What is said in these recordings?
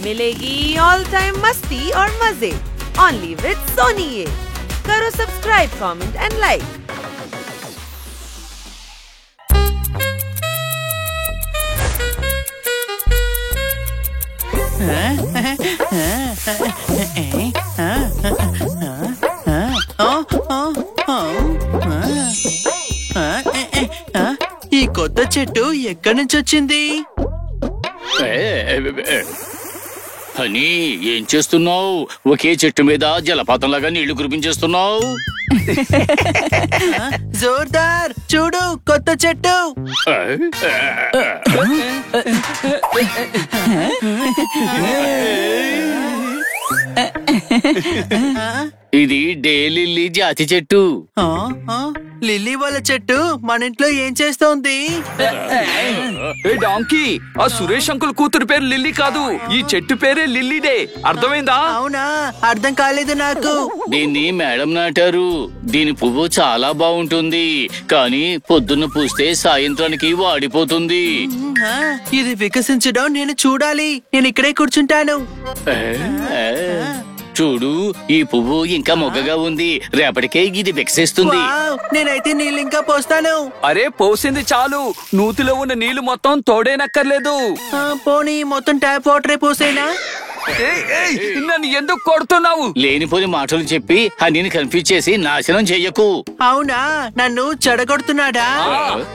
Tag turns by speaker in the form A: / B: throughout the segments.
A: मिलेगी all time मस्ती और मजे ओनली विद सोनी। ये करो सब्सक्राइब, कमेंट एंड लाइक।
B: ఈ కొత్త చెట్టు ఎక్కడి నుంచి వచ్చింది?
C: హనీ, ఏం చేస్తున్నావు? ఒకే చెట్టు మీద జలపాతంలాగా నీళ్లు కురిపించేస్తున్నావు.
B: జోర్దార్, చూడు కొత్త చెట్టు.
C: ఇది లిల్లీ జాతి చెట్టు.
B: లిల్లీ వాళ్ళ చెట్టు మన ఇంట్లో ఏం చేస్తోంది?
D: డాంకీ, ఆ సురేష్ అంకుల్ కూతురు పేరు లిల్లీ కాదు, ఈ చెట్టు పేరే లిల్లీదే. అర్థమైందా?
B: అవునా, అర్థం కాలేదు నాకు.
C: దీన్ని మేడం నాటారు. దీని పువ్వు చాలా బాగుంటుంది, కానీ పొద్దున్న పూస్తే సాయంత్రానికి వాడిపోతుంది.
B: ఇది వికసించడం నేను చూడాలి. నేను ఇక్కడే కూర్చుంటాను.
C: చూడు, ఈ పువ్వు ఇంకా మొగ్గగా ఉంది. రేపటికే ఇది వికసిస్తుంది.
B: నేనైతే నీళ్ళు ఇంకా పోస్తాను.
D: అరే, పోసింది చాలు. నూతిలో ఉన్న నీళ్లు మొత్తం తోడేనక్కర్లేదు.
B: పోనీ మొత్తం ట్యాప్ వాటరే పోసేనా?
D: నన్ను ఎందుకు కొడుతున్నావు?
C: లేనిపోని మాటలు చెప్పి హనీని కన్ఫ్యూజ్ చేసి నాశనం చెయ్యకు.
B: అవునా, నన్ను చెడగొడుతున్నాడా?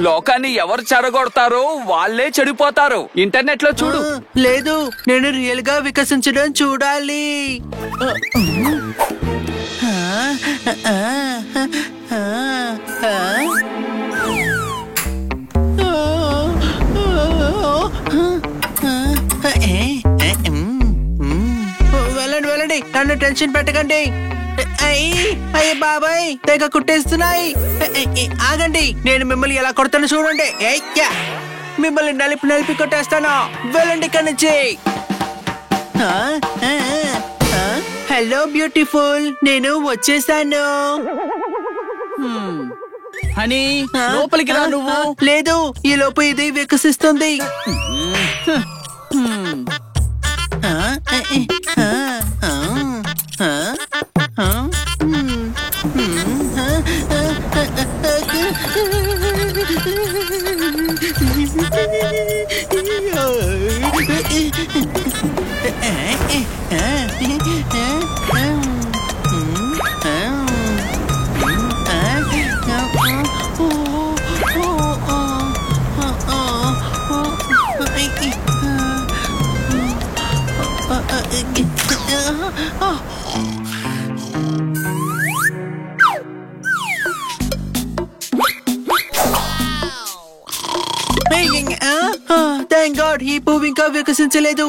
D: లోకాన్ని ఎవరు చెడగొడతారో వాళ్ళే చెడిపోతారు. ఇంటర్నెట్ లో చూడు.
B: లేదు, నేను రియల్ గా వికసించడం చూడాలి. వెళ్ళండి, నన్ను టెన్షన్ పెట్టకండి. అయ్యే బాబాయ్, తెగ కుట్టేస్తున్నాయి. ఆగండి, నేను మిమ్మల్ని ఎలా కొడతాను చూడండి. మిమ్మల్ని నలిపి కొట్టేస్తాను. వెళ్ళండి ఇక్కడి నుంచి. హలో బ్యూటిఫుల్, నేను వచ్చేసాను.
E: హనీ, లోపలికి రా. నువ్వు
B: లేదు, ఈ లోపు ఇది వికసిస్తుంది. థాంక్ గాడ్, ఈ పువ్వు ఇంకా వికసించలేదు.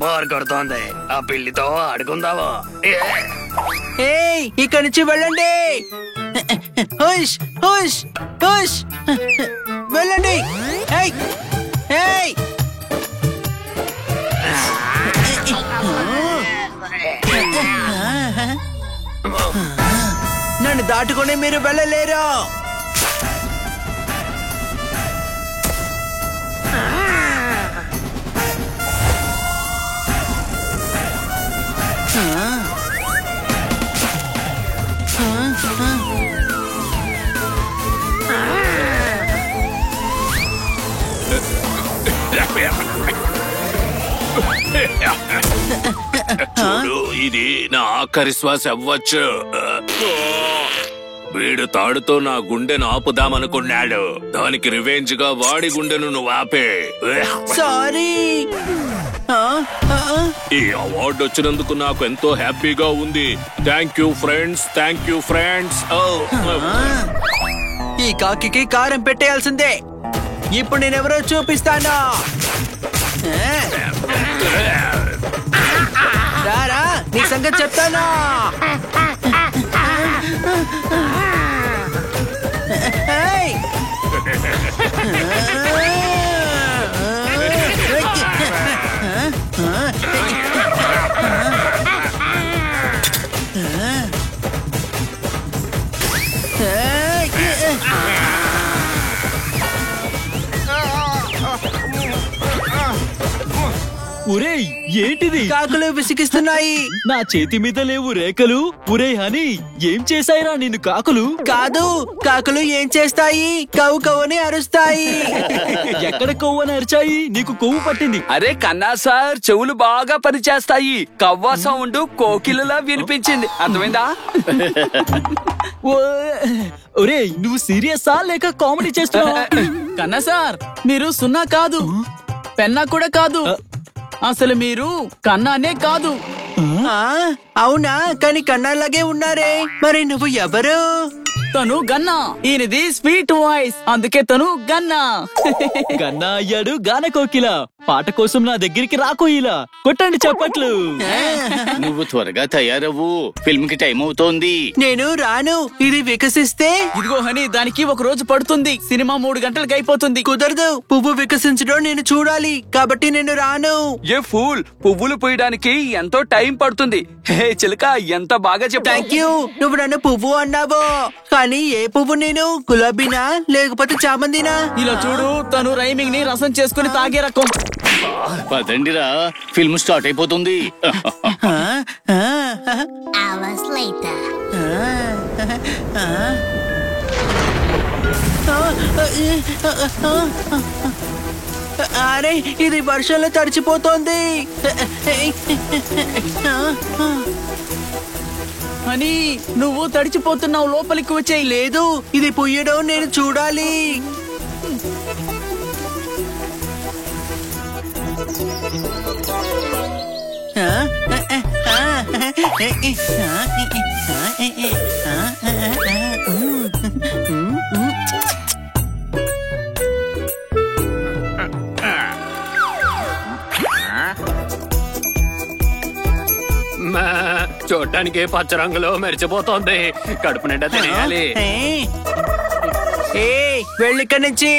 F: బోర్ కొడుతోంది, ఆ పిల్లితో ఆడుకుందావా?
B: ఇక్కడి నుంచి వెళ్ళండి. హుష్ హుష్ హుష్, వెళ్ళండి. నన్ను దాటుకొని మీరు వెళ్ళలేరు.
G: చూడు, ఇది నా ఆఖరి శ్వాస అవ్వచ్చు. వీడు తాడుతో నా గుండెను ఆపుదామనుకున్నాడు. దానికి రివెంజ్ గా వాడి గుండెను నువ్వు ఆపే.
B: సారీ.
G: ఈ అవార్డు వచ్చినందుకు నాకు ఎంతో హ్యాపీగా ఉంది. Thank you friends, thank you friends.
B: ఈ కాకి కారం పెట్టేయాల్సిందే. ఇప్పుడు నేనెవరో చూపిస్తాను. రారా, నీ సంగతి చెప్తాను.
E: ఒరేయ్ ఏంటిది?
B: కాకులు విసిగిస్తున్నాయి.
E: నా చేతి మీద లేవు రేఖలు. ఒరేయ్ హనీ, ఏం చేశాయిరా నిన్ను కాకులు?
B: కాదు, కాకులు ఏం చేస్తాయి? కవ్వు కవ్వని అరుస్తాయి.
E: ఎక్కడ కొవ్వని అరిచాయి? నీకు కొవ్వు పట్టింది.
D: అరే కన్నా సార్, చెవులు బాగా పనిచేస్తాయి. కవ్వ సౌండ్ కోకిలలా వినిపించింది, అర్థమైందా?
E: ఒరేయ్ నువ్వు సీరియసా లేక కామెడీ చేస్తున్నావా?
H: కన్నా సార్, మీరు సున్నా కాదు, పెన్నా కూడా కాదు, అసలు మీరు కన్నానే కాదు.
B: అవునా? కానీ కన్నాలాగే ఉన్నారే. మరి నువ్వు ఎవరు?
H: తను గన్నా. ఈయనది స్వీట్ వాయిస్, అందుకే తను గన్నా.
E: గన్నా అయ్యాడు గాన కోకిల. పాట కోసం నా దగ్గరికి రాకోయిలా. కొట్టండి చప్పట్లు.
C: నువ్వు త్వరగా తయారవ్వు, ఫిల్మ్ కి టైం అవుతోంది.
B: నేను రాను. ఇది వికసిస్తే
H: ఇదిగో హనీ, దానికి ఒక రోజు పడుతుంది. సినిమా 3 గంటలకు అయిపోతుంది.
B: కుదరదు. పువ్వు వికసించడం నేను చూడాలి, కాబట్టి నేను రాను.
D: ఏ ఫూల్, పువ్వులు పోయడానికి ఎంతో టైం పడుతుంది. హే చిలక, ఎంత బాగా చెప్పావు.
B: Thank you. నువ్వు నన్ను పువ్వు అన్నావో, కానీ ఏ పువ్వు నేను? గులాబీనా లేకపోతే చామందినా?
H: ఇలా చూడు, తను రైమింగ్ ని రసం చేసుకుని తాగే రకం.
C: పదండిరా, ఫిల్మ్ స్టార్ట్ అయిపోతుంది.
I: Hours later.
B: అరే, ఇది వర్షంలో తడిచిపోతోంది.
H: హనీ, నువ్వు తడిచిపోతున్నావు, లోపలికి వచ్చేయి.
B: లేదు, ఇది పొయ్యడం నేను చూడాలి.
F: చూడటానికి పచ్చ రంగులో మెరిచిపోతోంది. కడుపు నిండా తినేయాలి.
B: వెళ్ళిక్కడి నుంచి.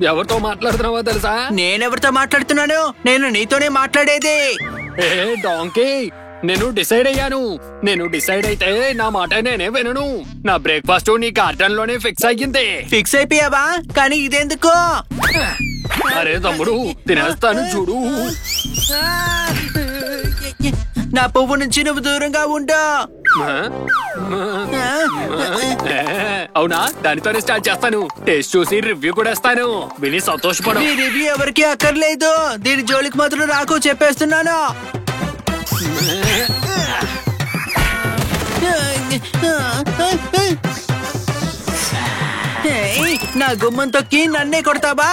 F: ఎవరితో మాట్లాడుతున్నావో తెలుసా?
B: నేనెవరితో మాట్లాడుతున్నాను? నేను నీతోనే మాట్లాడేది.
F: డాంకీ, నేను డిసైడ్ అయ్యాను. నేను డిసైడ్ అయితే నా మాట నేనే వినను. నా బ్రేక్ఫాస్ట్ నీ గార్డెన్ లోనే ఫిక్స్ అయ్యింది.
B: ఫిక్స్ అయిపోయావా? కానీ ఇదెందుకు?
F: అరే తమ్ముడు, తినేస్తాను చూడు.
B: నా పువ్వు నుంచి నువ్వు దూరంగా ఉండు.
F: అవునా? దానితోనే స్టార్ట్ చేస్తాను. టేస్ట్ చూసి రివ్యూ కూడా ఇస్తాను. విని సంతోషపడు.
B: ఈ రివ్యూ ఎవరికి అక్కర్లేదు. దీని జోలికి మాత్రం రాకు, చెప్పేస్తున్నాను. నా గుమ్మం తొక్కి నన్నే కొడతావా?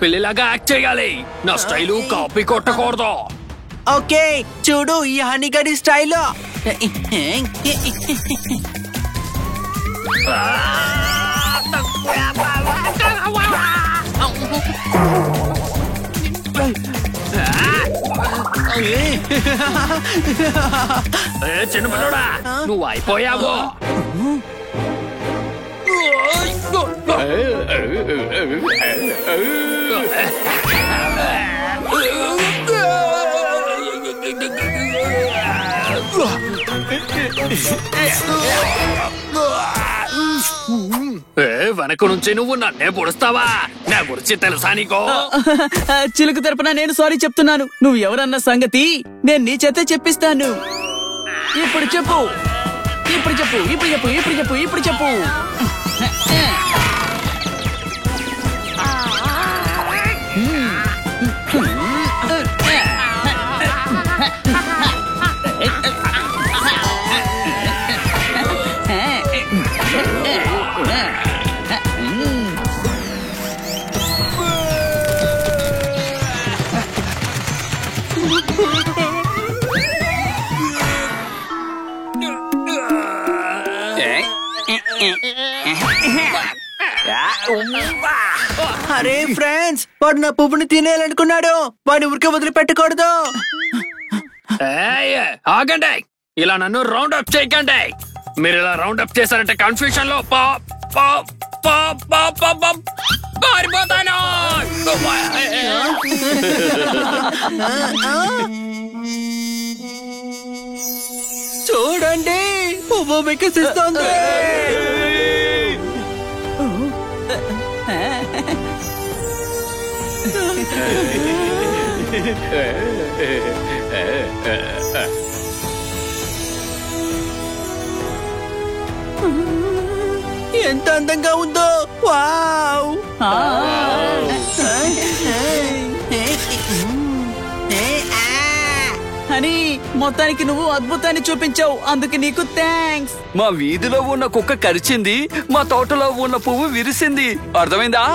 F: పిల్లిలాగా యాక్ట్ చేయాలి. నా స్టైలు కాపీ కొట్టకూడదు.
B: ఓకే, చూడు ఈ హనీగడి స్టైల్లో.
F: చిన్న పిల్లడా, నువ్వు అయిపోయావు. వెనక నుంచి నువ్వు నన్నే పొడుస్తావా? నా గురించి తెలుసా నీకో?
H: చిలుక తరపున నేను సారీ చెప్తున్నాను. నువ్వు ఎవరన్న సంగతి నేను నీ చేతే చెప్పిస్తాను. ఇప్పుడు చెప్పు, ఇప్పుడు చెప్పు, ఇప్పుడు చెప్పు, ఇప్పుడు చెప్పు, ఇప్పుడు చెప్పు.
B: అరే ఫ్రెండ్స్, వాడు నా పువ్వుని తినేయాలనుకున్నాడు. వాడిని ఊరికే వదిలిపెట్టకూడదు.
F: ఆగండి, ఇలా నన్ను రౌండ్ అప్ చేయకండి. మీరు ఇలా రౌండ్ అప్ చేశారంటే కన్ఫ్యూషన్ లో పారిపోతాను.
B: చూడండి, పువ్వు వికసిస్తోంది. ఎంత అందంగా ఉందో. వావ్!
H: అని మొత్తానికి నువ్వు అద్భుతాన్ని చూపించావు, అందుకు నీకు థ్యాంక్స్.
D: మా వీధిలో ఉన్న కుక్క కరిచింది, మా తోటలో ఉన్న పువ్వు విరిసింది. అర్థమైందా?